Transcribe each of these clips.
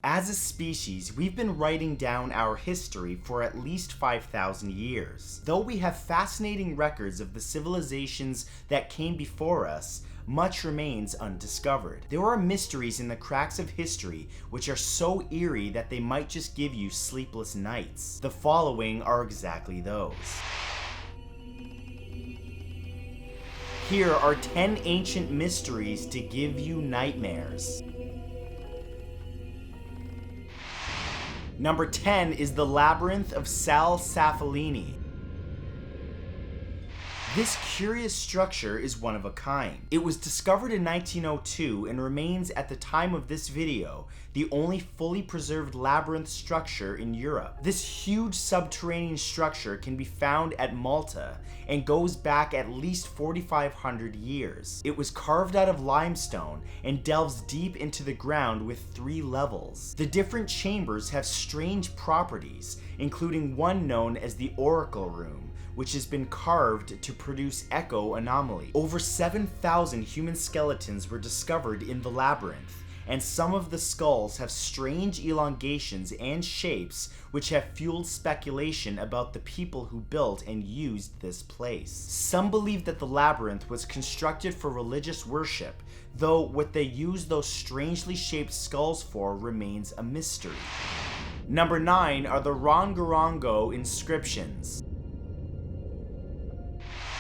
As a species, we've been writing down our history for at least 5,000 years. Though we have fascinating records of the civilizations that came before us, much remains undiscovered. There are mysteries in the cracks of history which are so eerie that they might just give you sleepless nights. The following are exactly those. Here are 10 ancient mysteries to give you nightmares. Number 10 is the Labyrinth of Fellini. This curious structure is one of a kind. It was discovered in 1902 and remains at the time of this video the only fully preserved labyrinth structure in Europe. This huge subterranean structure can be found at Malta and goes back at least 4,500 years. It was carved out of limestone and delves deep into the ground with 3 levels. The different chambers have strange properties, including one known as the Oracle Room, which has been carved to produce echo anomaly. Over 7,000 human skeletons were discovered in the labyrinth, and some of the skulls have strange elongations and shapes which have fueled speculation about the people who built and used this place. Some believe that the labyrinth was constructed for religious worship, though what they used those strangely shaped skulls for remains a mystery. Number 9 are the rongorongo inscriptions.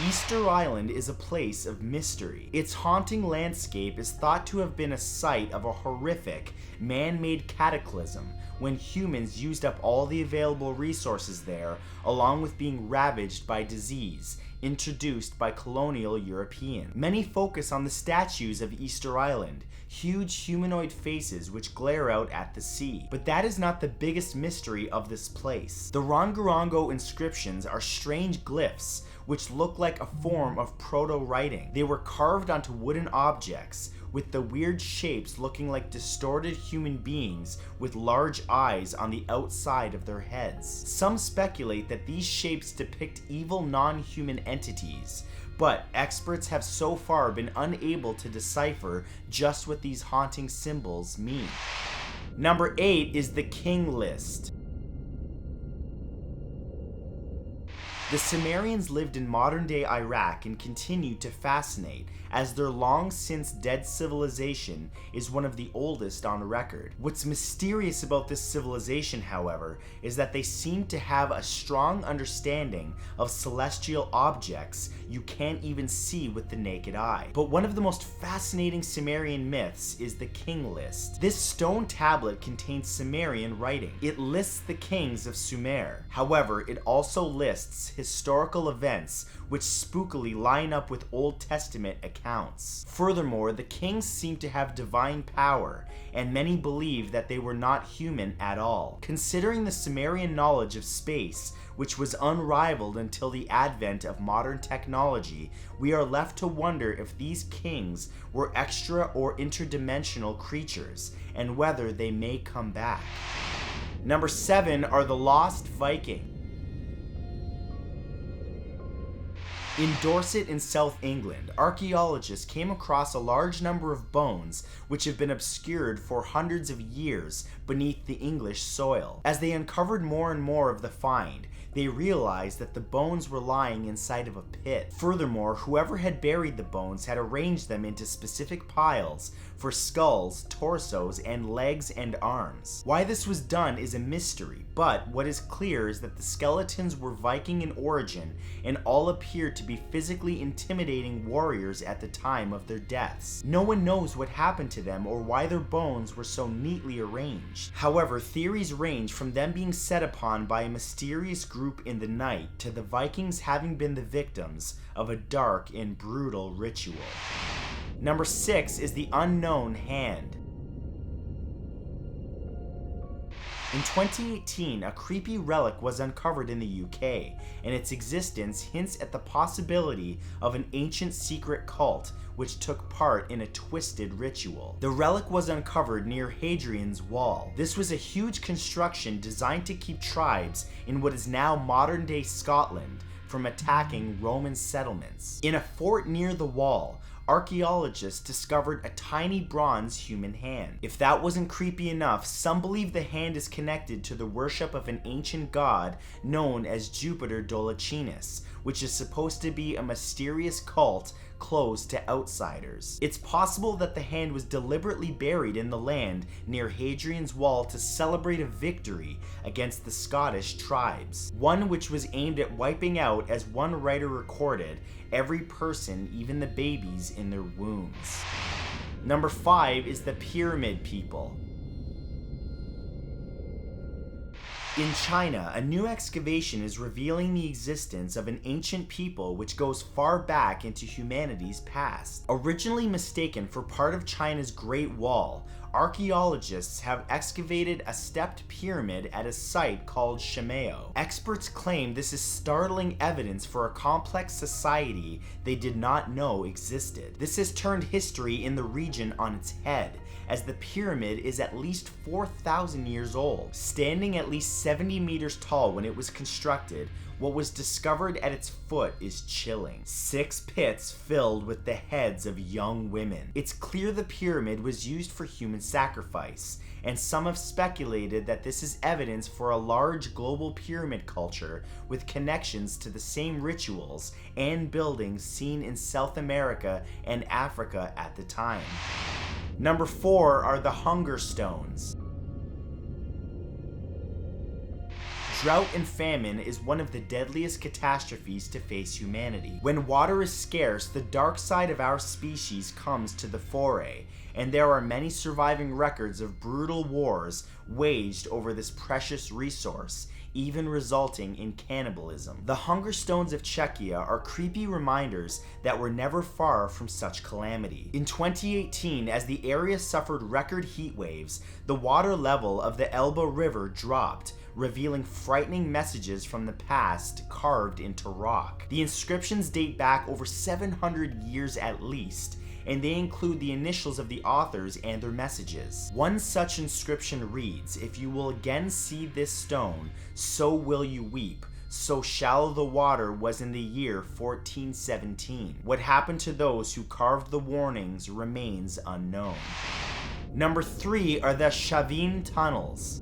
Easter Island is a place of mystery. Its haunting landscape is thought to have been a site of a horrific, man-made cataclysm when humans used up all the available resources there, along with being ravaged by disease introduced by colonial Europeans. Many focus on the statues of Easter Island, huge humanoid faces which glare out at the sea. But that is not the biggest mystery of this place. The rongorongo inscriptions are strange glyphs which look like a form of proto-writing. They were carved onto wooden objects, with the weird shapes looking like distorted human beings with large eyes on the outside of their heads. Some speculate that these shapes depict evil non-human entities, but experts have so far been unable to decipher just what these haunting symbols mean. Number 8 is the King List. The Sumerians lived in modern-day Iraq and continue to fascinate, as their long-since-dead civilization is one of the oldest on record. What's mysterious about this civilization, however, is that they seem to have a strong understanding of celestial objects you can't even see with the naked eye. But one of the most fascinating Sumerian myths is the King List. This stone tablet contains Sumerian writing. It lists the kings of Sumer. However, it also lists historical events which spookily line up with Old Testament accounts. Furthermore, the kings seem to have divine power, and many believe that they were not human at all. Considering the Sumerian knowledge of space, which was unrivaled until the advent of modern technology, we are left to wonder if these kings were extra or interdimensional creatures, and whether they may come back. Number 7 are the lost Viking. In Dorset in South England, archaeologists came across a large number of bones which have been obscured for hundreds of years beneath the English soil. As they uncovered more and more of the find, they realized that the bones were lying inside of a pit. Furthermore, whoever had buried the bones had arranged them into specific piles for skulls, torsos, and legs and arms. Why this was done is a mystery, but what is clear is that the skeletons were Viking in origin and all appeared to be physically intimidating warriors at the time of their deaths. No one knows what happened to them or why their bones were so neatly arranged. However, theories range from them being set upon by a mysterious group in the night to the Vikings having been the victims of a dark and brutal ritual. Number 6 is the unknown hand. In 2018, a creepy relic was uncovered in the UK, and its existence hints at the possibility of an ancient secret cult which took part in a twisted ritual. The relic was uncovered near Hadrian's Wall. This was a huge construction designed to keep tribes in what is now modern-day Scotland from attacking Roman settlements. In a fort near the wall, archaeologists discovered a tiny bronze human hand. If that wasn't creepy enough, some believe the hand is connected to the worship of an ancient god known as Jupiter Dolichinas, which is supposed to be a mysterious cult closed to outsiders. It's possible that the hand was deliberately buried in the land near Hadrian's Wall to celebrate a victory against the Scottish tribes, one which was aimed at wiping out, as one writer recorded, every person, even the babies in their wombs. Number 5 is the Pyramid People. In China, a new excavation is revealing the existence of an ancient people which goes far back into humanity's past. Originally mistaken for part of China's Great Wall, archaeologists have excavated a stepped pyramid at a site called Shemeo. Experts claim this is startling evidence for a complex society they did not know existed. This has turned history in the region on its head, as the pyramid is at least 4,000 years old. Standing at least 70 meters tall when it was constructed, what was discovered at its foot is chilling. 6 pits filled with the heads of young women. It's clear the pyramid was used for human sacrifice, and some have speculated that this is evidence for a large global pyramid culture with connections to the same rituals and buildings seen in South America and Africa at the time. Number 4 are the Hunger Stones. Drought and famine is one of the deadliest catastrophes to face humanity. When water is scarce, the dark side of our species comes to the foray, and there are many surviving records of brutal wars waged over this precious resource, even resulting in cannibalism. The Hunger Stones of Czechia are creepy reminders that we're never far from such calamity. In 2018, as the area suffered record heat waves, the water level of the Elbe River dropped, revealing frightening messages from the past carved into rock. The inscriptions date back over 700 years at least, and they include the initials of the authors and their messages. One such inscription reads, "If you will again see this stone, so will you weep. So shallow the water was in the year 1417. What happened to those who carved the warnings remains unknown." Number 3 are the shebeen tunnels.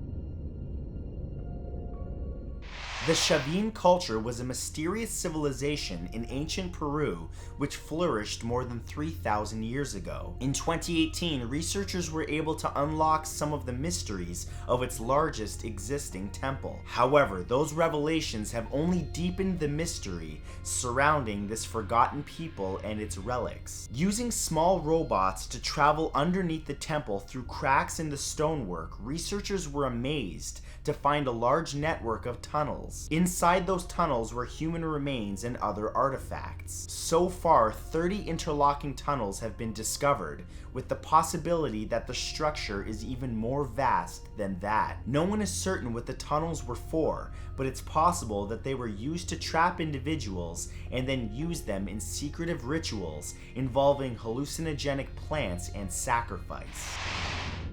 The shebeen culture was a mysterious civilization in ancient Peru which flourished more than 3,000 years ago. In 2018, researchers were able to unlock some of the mysteries of its largest existing temple. However, those revelations have only deepened the mystery surrounding this forgotten people and its relics. Using small robots to travel underneath the temple through cracks in the stonework, researchers were amazed to find a large network of tunnels. Inside those tunnels were human remains and other artifacts. So far, 30 interlocking tunnels have been discovered, with the possibility that the structure is even more vast than that. No one is certain what the tunnels were for, but it's possible that they were used to trap individuals and then use them in secretive rituals involving hallucinogenic plants and sacrifice.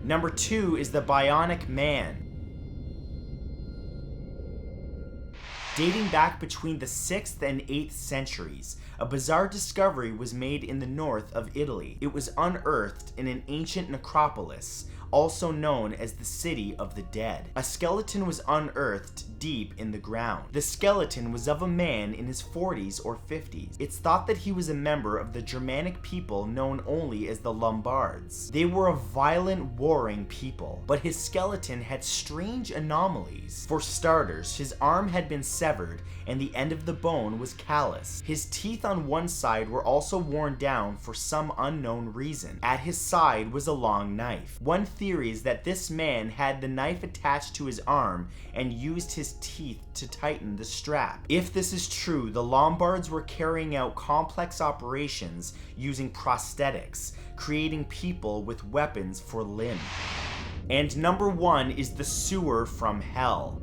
Number 2 is the Bionic Man. Dating back between the 6th and 8th centuries, a bizarre discovery was made in the north of Italy. It was unearthed in an ancient necropolis, also known as the City of the Dead. A skeleton was unearthed deep in the ground. The skeleton was of a man in his 40s or 50s. It's thought that he was a member of the Germanic people known only as the Lombards. They were a violent, warring people, but his skeleton had strange anomalies. For starters, his arm had been severed and the end of the bone was callous. His teeth on one side were also worn down for some unknown reason. At his side was a long knife. One theory is that this man had the knife attached to his arm and used his teeth to tighten the strap. If this is true, the Lombards were carrying out complex operations using prosthetics, creating people with weapons for limb. And number 1 is the sewer from hell.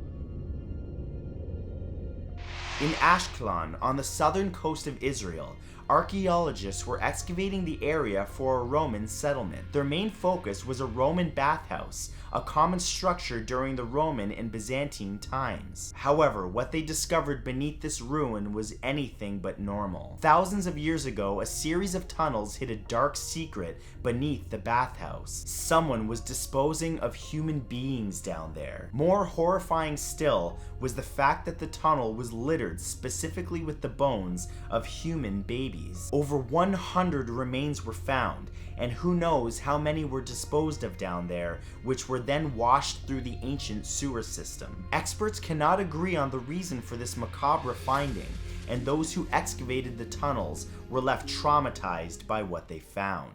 In Ashkelon, on the southern coast of Israel, archaeologists were excavating the area for a Roman settlement. Their main focus was a Roman bathhouse, a common structure during the Roman and Byzantine times. However, what they discovered beneath this ruin was anything but normal. Thousands of years ago, a series of tunnels hid a dark secret beneath the bathhouse. Someone was disposing of human beings down there. More horrifying still was the fact that the tunnel was littered specifically with the bones of human babies. Over 100 remains were found, and who knows how many were disposed of down there, which were then washed through the ancient sewer system. Experts cannot agree on the reason for this macabre finding, and those who excavated the tunnels were left traumatized by what they found.